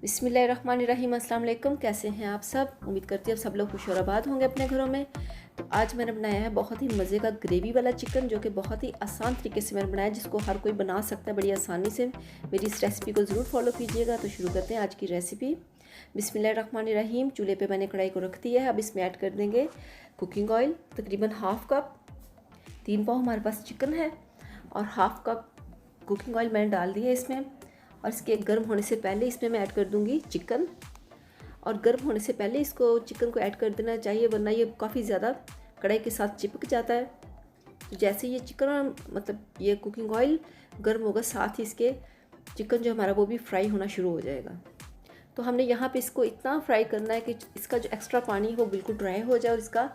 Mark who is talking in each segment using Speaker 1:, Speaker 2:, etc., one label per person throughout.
Speaker 1: बिस्मिल्लाहिर्रहमानिर्रहीम। अस्सलाम वालेकुम। कैसे हैं आप सब? उम्मीद करती हूँ आप सब लोग खुश और आबाद होंगे अपने घरों में। तो आज मैंने बनाया है बहुत ही मज़े का ग्रेवी वाला चिकन, जो कि बहुत ही आसान तरीके से मैंने बनाया, जिसको हर कोई बना सकता है बड़ी आसानी से। मेरी इस रेसिपी को ज़रूर फॉलो कीजिएगा। तो शुरू करते हैं आज की रेसिपी। बिस्मिल्लाहिर्रहमानिर्रहीम। चूल्हे पे मैंने कढ़ाई को रख दिया है। अब इसमें ऐड कर देंगे कुकिंग ऑयल, तकरीबन हाफ़ कप। 3 पाव हमारे पास चिकन है और हाफ़ कप कुकिंग ऑयल मैंने डाल दिया है इसमें। और इसके गर्म होने से पहले इसमें मैं ऐड कर दूंगी चिकन। और गर्म होने से पहले इसको चिकन को ऐड कर देना चाहिए, वरना ये काफ़ी ज़्यादा कढ़ाई के साथ चिपक जाता है। तो जैसे ये चिकन ये कुकिंग ऑयल गर्म होगा, साथ ही इसके चिकन जो हमारा वो भी फ्राई होना शुरू हो जाएगा। तो हमने यहाँ पे इसको इतना फ्राई करना है कि इसका जो एक्स्ट्रा पानी है वो बिल्कुल ड्राई हो जाए और इसका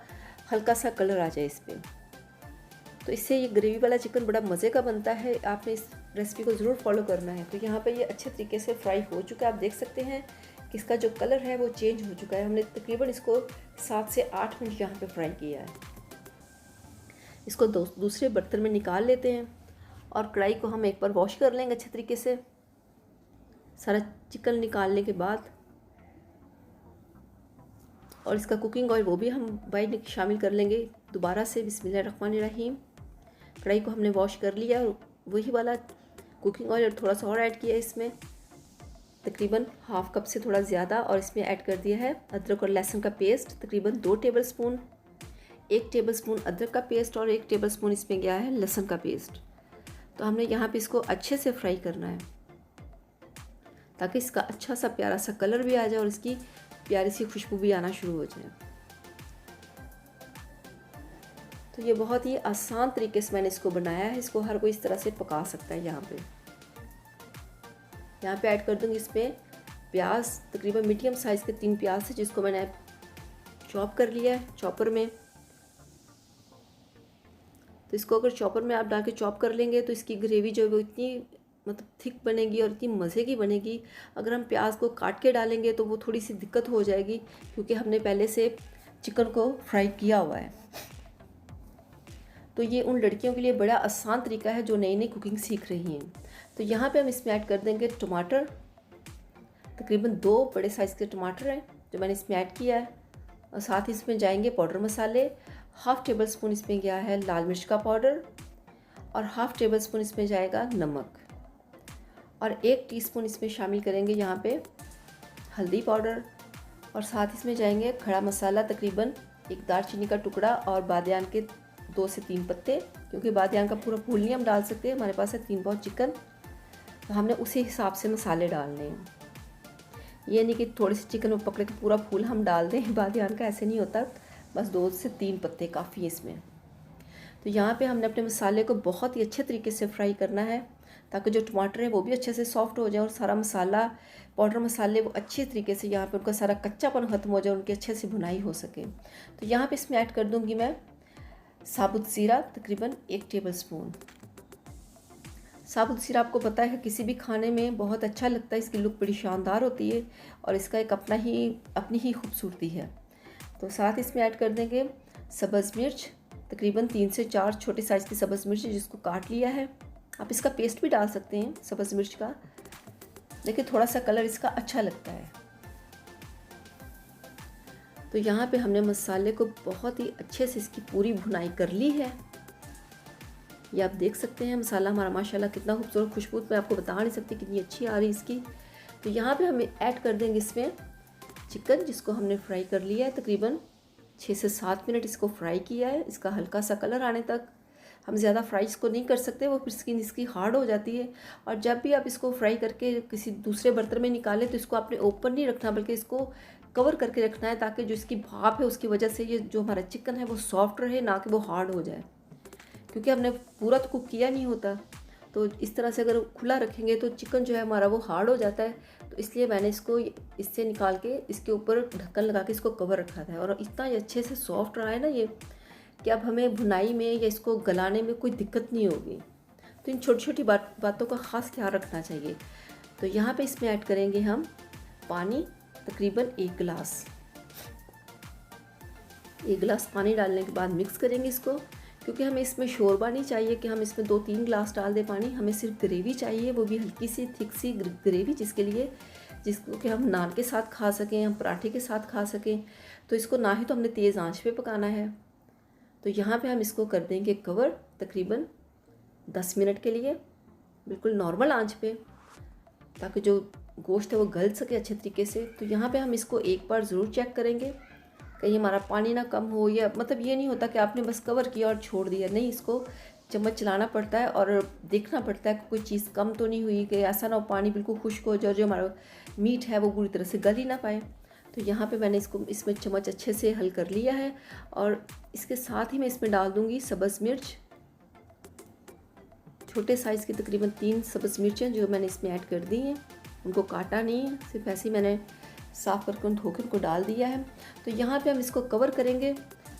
Speaker 1: हल्का सा कलर आ जाए इस पर। तो इससे ये ग्रेवी वाला चिकन बड़ा मज़े का बनता है। आपने इस रेसिपी को ज़रूर फॉलो करना है। तो यहाँ पे ये अच्छे तरीके से फ्राई हो चुका है। आप देख सकते हैं कि इसका जो कलर है वो चेंज हो चुका है। हमने तकरीबन इसको 7 से 8 मिनट यहाँ पे फ्राई किया है। इसको दूसरे बर्तन में निकाल लेते हैं और कढ़ाई को हम एक बार वॉश कर लेंगे अच्छे तरीके से। सारा चिकन निकालने के बाद और इसका कुकिंग ऑयल वो भी हम शामिल कर लेंगे दोबारा से। बिस्मिल्लाहिर्रहमानिर्रहीम। कढ़ाई को हमने वॉश कर लिया और वही वाला कुकिंग ऑयल थोड़ा सा और ऐड किया इसमें, तकरीबन हाफ़ कप से थोड़ा ज़्यादा। और इसमें ऐड कर दिया है अदरक और लहसुन का पेस्ट, तकरीबन 2 टेबलस्पून। 1 टेबलस्पून अदरक का पेस्ट और 1 टेबलस्पून इसमें गया है लहसुन का पेस्ट। तो हमने यहाँ पे इसको अच्छे से फ्राई करना है ताकि इसका अच्छा सा प्यारा सा कलर भी आ जाए और इसकी प्यारी सी खुशबू भी आना शुरू हो जाए। तो ये बहुत ही आसान तरीके से मैंने इसको बनाया है। इसको हर कोई इस तरह से पका सकता है। यहाँ पे ऐड कर दूँगी इसमें प्याज, तकरीबन मीडियम साइज़ के 3 प्याज है, जिसको मैंने चॉप कर लिया है चॉपर में। तो इसको अगर चॉपर में आप डाल के चॉप कर लेंगे तो इसकी ग्रेवी जो है वो इतनी थिक बनेगी और इतनी मज़े की बनेगी। अगर हम प्याज को काट के डालेंगे तो वो थोड़ी सी दिक्कत हो जाएगी, क्योंकि हमने पहले से चिकन को फ्राई किया हुआ है। तो ये उन लड़कियों के लिए बड़ा आसान तरीका है जो नई नई कुकिंग सीख रही हैं। तो यहाँ पे हम इसमें ऐड कर देंगे टमाटर, तकरीबन 2 बड़े साइज़ के टमाटर हैं जो मैंने इसमें ऐड किया है। और साथ ही इसमें जाएंगे पाउडर मसाले। हाफ़ टेबल स्पून इसमें गया है लाल मिर्च का पाउडर और हाफ़ टेबल स्पून इसमें जाएगा नमक। और 1 टीस्पून इसमें शामिल करेंगे यहाँ पे हल्दी पाउडर। और साथ इसमें जाएंगे खड़ा मसाला, तकरीबन 1 दालचीनी का टुकड़ा और बादियान के 2 से 3 पत्ते, क्योंकि बादियान का पूरा फूल नहीं हम डाल सकते। हमारे पास है 3 पाव चिकन, तो हमने उसी हिसाब से मसाले डालने हैं। ये नहीं कि थोड़े से चिकन में पकड़ के पूरा फूल हम डाल दें बादियान का, ऐसे नहीं होता। बस 2 से 3 पत्ते काफ़ी है इसमें। तो यहाँ पे हमने अपने मसाले को बहुत ही अच्छे तरीके से फ्राई करना है ताकि जो टमाटर है वो भी अच्छे से सॉफ्ट हो जाए और सारा मसाला, पाउडर मसाले वो अच्छी तरीके से यहाँ पे उनका सारा कच्चापन ख़त्म हो जाए, उनकी अच्छे से भुनाई हो सके। तो यहाँ पे इसमें ऐड कर दूँगी मैं साबुत ज़ीरा, तकरीबन 1 टेबलस्पून। साबुत ज़ीरा आपको पता है किसी भी खाने में बहुत अच्छा लगता है, इसकी लुक बड़ी शानदार होती है और इसका एक अपनी ही खूबसूरती है। तो साथ इसमें ऐड कर देंगे सब्ज़ मिर्च, तकरीबन 3 से 4 छोटे साइज़ की सब्ज़ मिर्च जिसको काट लिया है। आप इसका पेस्ट भी डाल सकते हैं सब्ज़ मिर्च का, लेकिन थोड़ा सा कलर इसका अच्छा लगता है। तो यहाँ पे हमने मसाले को बहुत ही अच्छे से इसकी पूरी भुनाई कर ली है। ये आप देख सकते हैं मसाला हमारा माशाल्लाह कितना खूबसूरत, खुशबू मैं आपको बता नहीं सकती कितनी अच्छी आ रही इसकी। तो यहाँ पे हम ऐड कर देंगे इसमें चिकन, जिसको हमने फ्राई कर लिया है। तकरीबन 6 से 7 मिनट इसको फ्राई किया है, इसका हल्का सा कलर आने तक। हम ज़्यादा फ्राई इसको नहीं कर सकते, वो फिर स्किन इसकी हार्ड हो जाती है। और जब भी आप इसको फ्राई करके किसी दूसरे बर्तन में निकालें तो इसको आपने ओपन नहीं रखना, बल्कि इसको कवर करके रखना है, ताकि जो इसकी भाप है उसकी वजह से ये जो हमारा चिकन है वो सॉफ्ट रहे, ना कि वो हार्ड हो जाए, क्योंकि हमने पूरा तो कुक किया नहीं होता। तो इस तरह से अगर खुला रखेंगे तो चिकन जो है हमारा वो हार्ड हो जाता है। तो इसलिए मैंने इसको इससे निकाल के इसके ऊपर ढक्कन लगा के इसको कवर रखा था। और इतना अच्छे से सॉफ्ट रहा है ना ये, कि अब हमें भुनाई में या इसको गलाने में कोई दिक्कत नहीं होगी। तो इन छोटी छोटी बातों का ख़ास ख्याल रखना चाहिए। तो यहाँ पे इसमें ऐड करेंगे हम पानी, तकरीबन 1 गिलास। 1 गिलास पानी डालने के बाद मिक्स करेंगे इसको, क्योंकि हमें इसमें शोरबा नहीं चाहिए कि हम इसमें 2-3 गिलास डाल दें पानी। हमें सिर्फ ग्रेवी चाहिए, वो भी हल्की सी थिक सी ग्रेवी, जिसके लिए जिसको कि हम नान के साथ खा सकें, हम पराठे के साथ खा सकें। तो इसको ना ही तो हमने तेज़ आंच पे पकाना है। तो यहाँ पे हम इसको कर देंगे कवर तकरीबन 10 मिनट के लिए, बिल्कुल नॉर्मल आंच पे, ताकि जो गोश्त है वो गल सके अच्छे तरीके से। तो यहाँ पे हम इसको एक बार ज़रूर चेक करेंगे कहीं हमारा पानी ना कम हो, या मतलब ये नहीं होता कि आपने बस कवर किया और छोड़ दिया, नहीं, इसको चम्मच चलाना पड़ता है और देखना पड़ता है कि कोई चीज़ कम तो नहीं हुई, कि ऐसा ना हो पानी बिल्कुल खुश्क हो जाए, जो हमारा मीट है वो पूरी तरह से गल ही ना पाए। तो यहाँ पे मैंने इसमें चम्मच अच्छे से हल कर लिया है और इसके साथ ही मैं इसमें डाल दूँगी सब्ज़ मिर्च। छोटे साइज़ की तकरीबन 3 सब्ज़ मिर्चें जो मैंने इसमें ऐड कर दी हैं, उनको काटा नहीं है, सिर्फ ऐसे ही मैंने साफ़ करके धोकर उनको डाल दिया है। तो यहाँ पे हम इसको कवर करेंगे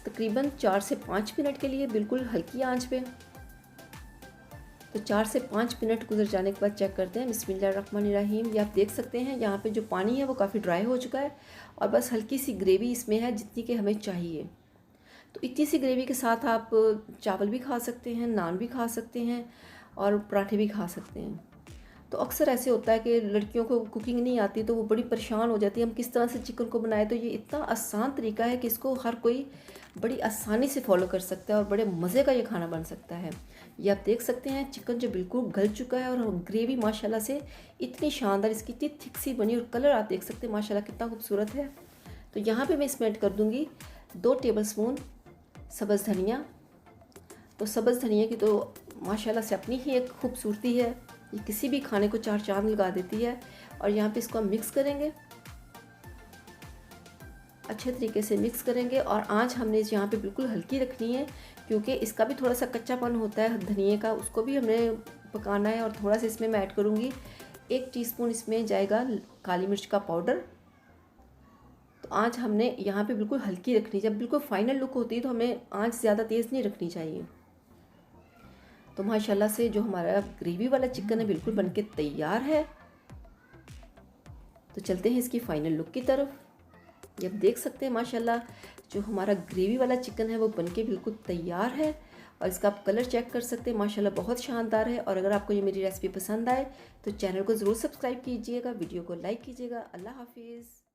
Speaker 1: तकरीबन 4 से 5 मिनट के लिए, बिल्कुल हल्की आंच पे। तो 4 से 5 मिनट गुजर जाने के बाद चेक करते हैं। बिस्मिल्लाहिर्रहमानिर्रहीम। ये आप देख सकते हैं यहाँ पे जो पानी है वो काफ़ी ड्राई हो चुका है और बस हल्की सी ग्रेवी इसमें है, जितनी कि हमें चाहिए। तो इतनी सी ग्रेवी के साथ आप चावल भी खा सकते हैं, नान भी खा सकते हैं और पराठे भी खा सकते हैं। तो अक्सर ऐसे होता है कि लड़कियों को कुकिंग नहीं आती तो वो बड़ी परेशान हो जाती है, हम किस तरह से चिकन को बनाएं। तो ये इतना आसान तरीका है कि इसको हर कोई बड़ी आसानी से फॉलो कर सकता है और बड़े मज़े का ये खाना बन सकता है। ये आप देख सकते हैं चिकन जो बिल्कुल गल चुका है और ग्रेवी माशाल्लाह से इतनी शानदार, इसकी इतनी थिक सी बनी और कलर आप देख सकते हैं माशाल्लाह कितना खूबसूरत है। तो यहाँ पे मैं इसमें ऐड कर दूँगी 2 टेबलस्पून सब्ज़ धनिया। तो सब्ज़ धनिया की तो माशाल्लाह से अपनी ही एक खूबसूरती है, ये किसी भी खाने को 4 चाँद लगा देती है। और यहाँ पे इसको हम मिक्स करेंगे, अच्छे तरीके से मिक्स करेंगे और आंच हमने यहाँ पे बिल्कुल हल्की रखनी है, क्योंकि इसका भी थोड़ा सा कच्चापन होता है धनिए का, उसको भी हमने पकाना है। और थोड़ा सा इसमें मैं ऐड करूँगी 1 टीस्पून इसमें जाएगा काली मिर्च का पाउडर। तो आंच हमने यहाँ पे बिल्कुल हल्की रखनी है। जब बिल्कुल फाइनल लुक होती है तो हमें आंच ज़्यादा तेज़ नहीं रखनी चाहिए। तो माशाल्लाह से जो हमारा ग्रेवी वाला चिकन है बिल्कुल बनके तैयार है। तो चलते हैं इसकी फाइनल लुक की तरफ। ये आप देख सकते हैं माशाल्लाह जो हमारा ग्रेवी वाला चिकन है वो बनके बिल्कुल तैयार है और इसका आप कलर चेक कर सकते हैं, माशाल्लाह बहुत शानदार है। और अगर आपको ये मेरी रेसिपी पसंद आए तो चैनल को ज़रूर सब्सक्राइब कीजिएगा, वीडियो को लाइक कीजिएगा। अल्लाह हाफिज़।